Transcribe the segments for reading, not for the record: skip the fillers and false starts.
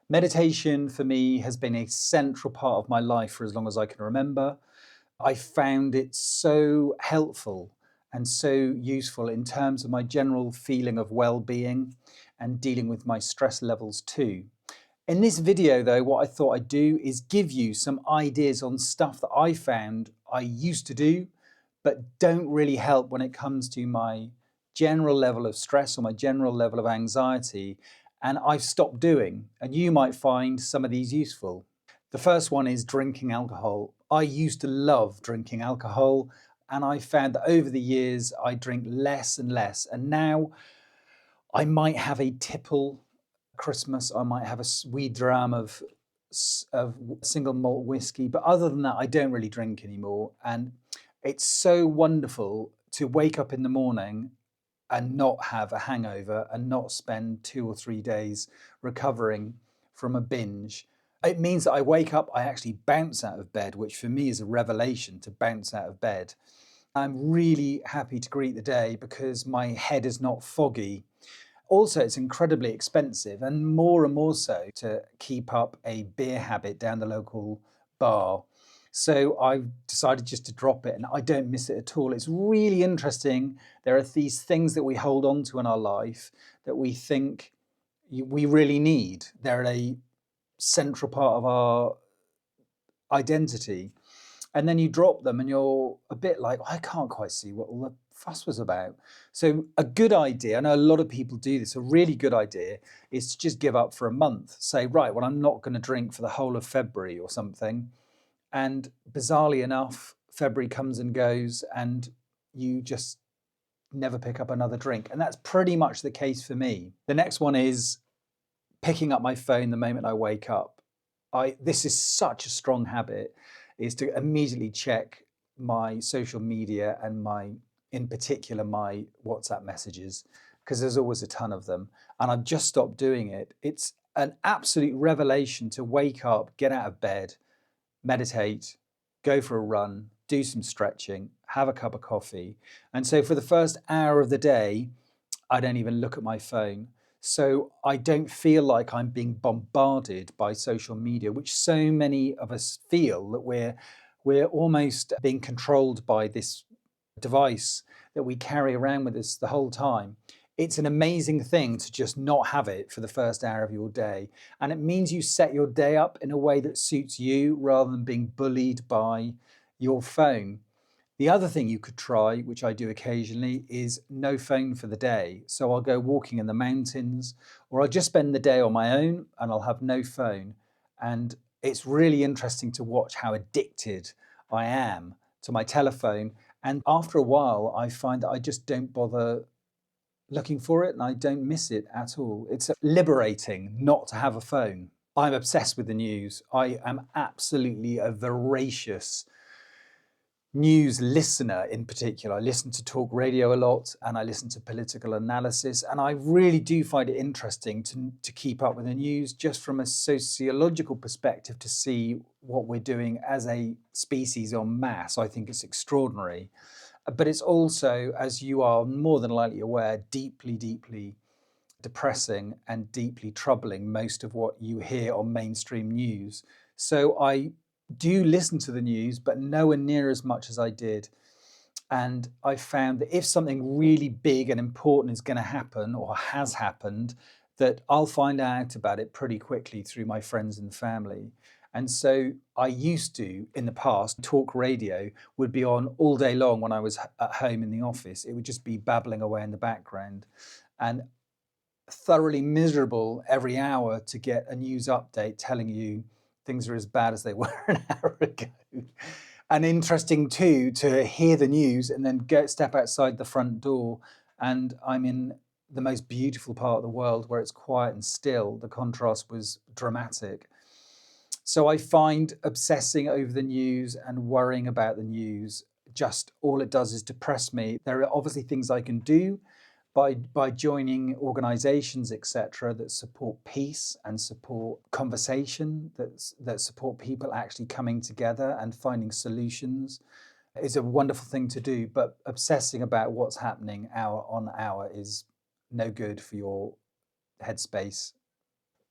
Meditation for me has been a central part of my life for as long as I can remember. I found it so helpful and so useful in terms of my general feeling of well-being and dealing with my stress levels too. In this video though, what I thought I'd do is give you some ideas on stuff that I found I used to do, but don't really help when it comes to my general level of stress or my general level of anxiety, and I've stopped doing. And you might find some of these useful. The first one is drinking alcohol. I used to love drinking alcohol, and I found that over the years I drink less and less. And now I might have a tipple Christmas, I might have a wee dram of single malt whiskey, but other than that, I don't really drink anymore. And it's so wonderful to wake up in the morning and not have a hangover and not spend 2 or 3 days recovering from a binge. It means that I wake up, I actually bounce out of bed, which for me is a revelation to bounce out of bed. I'm really happy to greet the day because my head is not foggy. Also, it's incredibly expensive, and more so to keep up a beer habit down the local bar. So I've decided just to drop it, and I don't miss it at all. It's really interesting. There are these things that we hold on to in our life that we think we really need. They're a central part of our identity. And then you drop them and you're a bit like, I can't quite see what all the fuss was about. So a good idea, I know a lot of people do this, a really good idea is to just give up for a month. Say, right, well, I'm not going to drink for the whole of February or something. And bizarrely enough, February comes and goes and you just never pick up another drink. And that's pretty much the case for me. The next one is picking up my phone the moment I wake up. This is such a strong habit, is to immediately check my social media and in particular, my WhatsApp messages, because there's always a ton of them. And I've just stopped doing it. It's an absolute revelation to wake up, get out of bed, meditate, go for a run, do some stretching, have a cup of coffee. And so for the first hour of the day, I don't even look at my phone. So I don't feel like I'm being bombarded by social media, which so many of us feel that we're almost being controlled by this device that we carry around with us the whole time. It's an amazing thing to just not have it for the first hour of your day. And it means you set your day up in a way that suits you rather than being bullied by your phone. The other thing you could try, which I do occasionally, is no phone for the day. So I'll go walking in the mountains, or I'll just spend the day on my own and I'll have no phone. And it's really interesting to watch how addicted I am to my telephone. And after a while, I find that I just don't bother looking for it and I don't miss it at all. It's liberating not to have a phone. I'm obsessed with the news. I am absolutely a voracious news listener in particular. I listen to talk radio a lot and I listen to political analysis, and I really do find it interesting to keep up with the news just from a sociological perspective to see what we're doing as a species en masse. I think it's extraordinary. But it's also, as you are more than likely aware, deeply depressing and deeply troubling, most of what you hear on mainstream news. So I do listen to the news, but nowhere near as much as I did. And I found that if something really big and important is going to happen or has happened, that I'll find out about it pretty quickly through my friends and family. And so I used to, in the past, talk radio would be on all day long when I was at home in the office. It would just be babbling away in the background. And thoroughly miserable every hour to get a news update telling you things are as bad as they were an hour ago. And interesting too to hear the news and then step outside the front door and I'm in the most beautiful part of the world where it's quiet and still. The contrast was dramatic. So I find obsessing over the news and worrying about the news, just all it does is depress me. There are obviously things I can do by joining organizations, etc., that support peace and support conversation, that support people actually coming together and finding solutions, is a wonderful thing to do. But obsessing about what's happening hour on hour is no good for your headspace.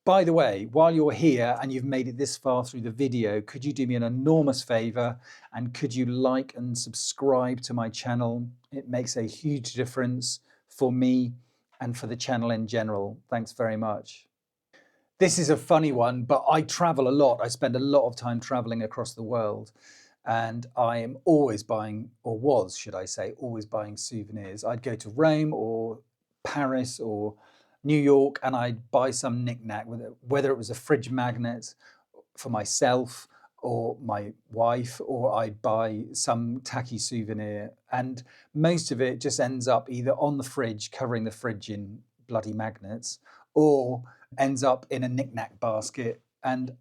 By the way, while you're here and you've made it this far through the video, could you do me an enormous favor and could you like and subscribe to my channel? It makes a huge difference for me and for the channel in general. Thanks very much. This is a funny one, but I travel a lot. I spend a lot of time traveling across the world, and I am always buying, or was, should I say, always buying souvenirs. I'd go to Rome or Paris or New York, and I'd buy some knickknack, whether it was a fridge magnet for myself or my wife, or I'd buy some tacky souvenir. And most of it just ends up either on the fridge, covering the fridge in bloody magnets, or ends up in a knickknack basket. And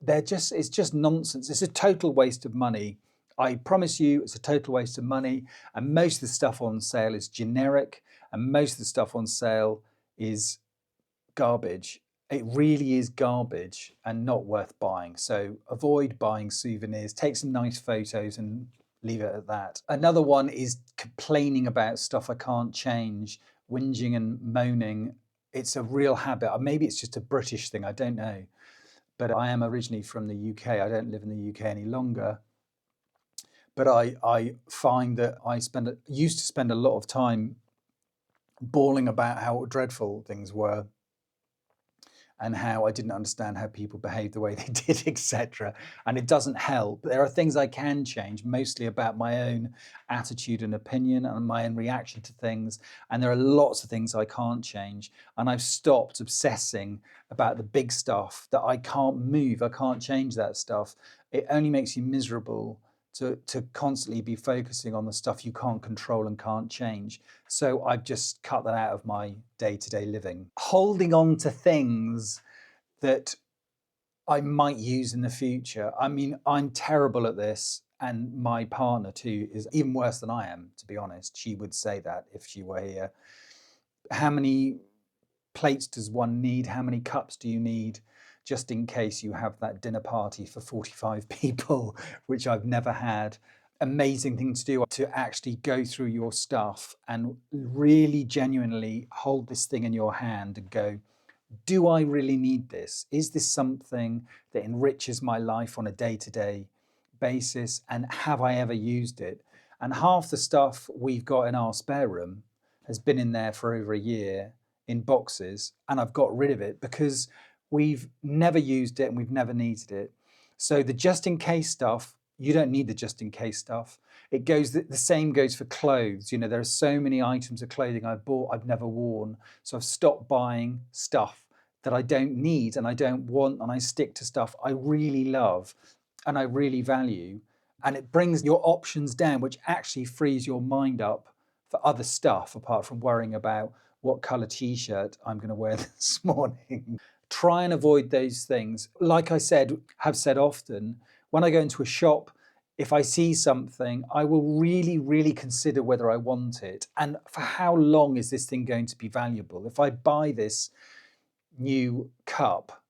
it's just nonsense. It's a total waste of money. I promise you, it's a total waste of money. And most of the stuff on sale is generic, and most of the stuff on sale is garbage. It really is garbage and not worth buying. So avoid buying souvenirs, take some nice photos and leave it at that. Another one is complaining about stuff I can't change, whinging and moaning. It's a real habit. Maybe it's just a British thing, I don't know. But I am originally from the UK. I don't live in the UK any longer. But I find that I used to spend a lot of time bawling about how dreadful things were and how I didn't understand how people behaved the way they did, etc. And it doesn't help. There are things I can change, mostly about my own attitude and opinion and my own reaction to things. And there are lots of things I can't change. And I've stopped obsessing about the big stuff that I can't move. I can't change that stuff. It only makes you miserable to constantly be focusing on the stuff you can't control and can't change. So I've just cut that out of my day-to-day living. Holding on to things that I might use in the future. I mean, I'm terrible at this, and my partner too is even worse than I am, to be honest. She would say that if she were here. How many plates does one need? How many cups do you need? Just in case you have that dinner party for 45 people, which I've never had. Amazing thing to do, to actually go through your stuff and really genuinely hold this thing in your hand and go, do I really need this? Is this something that enriches my life on a day-to-day basis? And have I ever used it? And half the stuff we've got in our spare room has been in there for over a year in boxes, and I've got rid of it because we've never used it and we've never needed it. So the just in case stuff, you don't need the just in case stuff. The same goes for clothes. You know, there are so many items of clothing I bought I've never worn. So I've stopped buying stuff that I don't need and I don't want, and I stick to stuff I really love and I really value. And it brings your options down, which actually frees your mind up for other stuff apart from worrying about what colour t-shirt I'm going to wear this morning. Try and avoid those things. Like I have said often, when I go into a shop, if I see something, I will really, really consider whether I want it. And for how long is this thing going to be valuable? If I buy this new cup,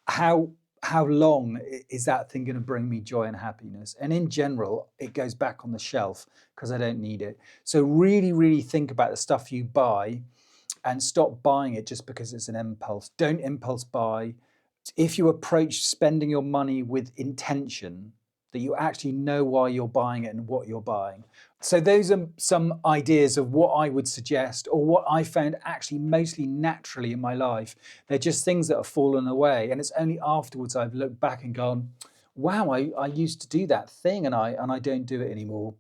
how long is that thing going to bring me joy and happiness? And in general, it goes back on the shelf because I don't need it. So really, really think about the stuff you buy and stop buying it just because it's an impulse. Don't impulse buy. If you approach spending your money with intention, that you actually know why you're buying it and what you're buying. So those are some ideas of what I would suggest, or what I found actually mostly naturally in my life. They're just things that have fallen away. And it's only afterwards I've looked back and gone, wow, I used to do that thing and I don't do it anymore.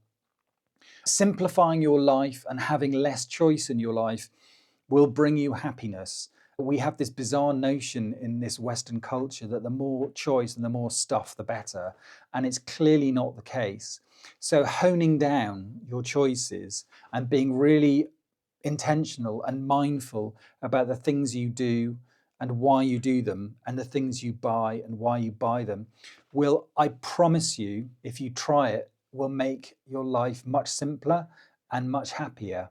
Simplifying your life and having less choice in your life will bring you happiness. We have this bizarre notion in this Western culture that the more choice and the more stuff, the better. And it's clearly not the case. So honing down your choices and being really intentional and mindful about the things you do and why you do them, and the things you buy and why you buy them, will, I promise you, if you try it, will make your life much simpler and much happier.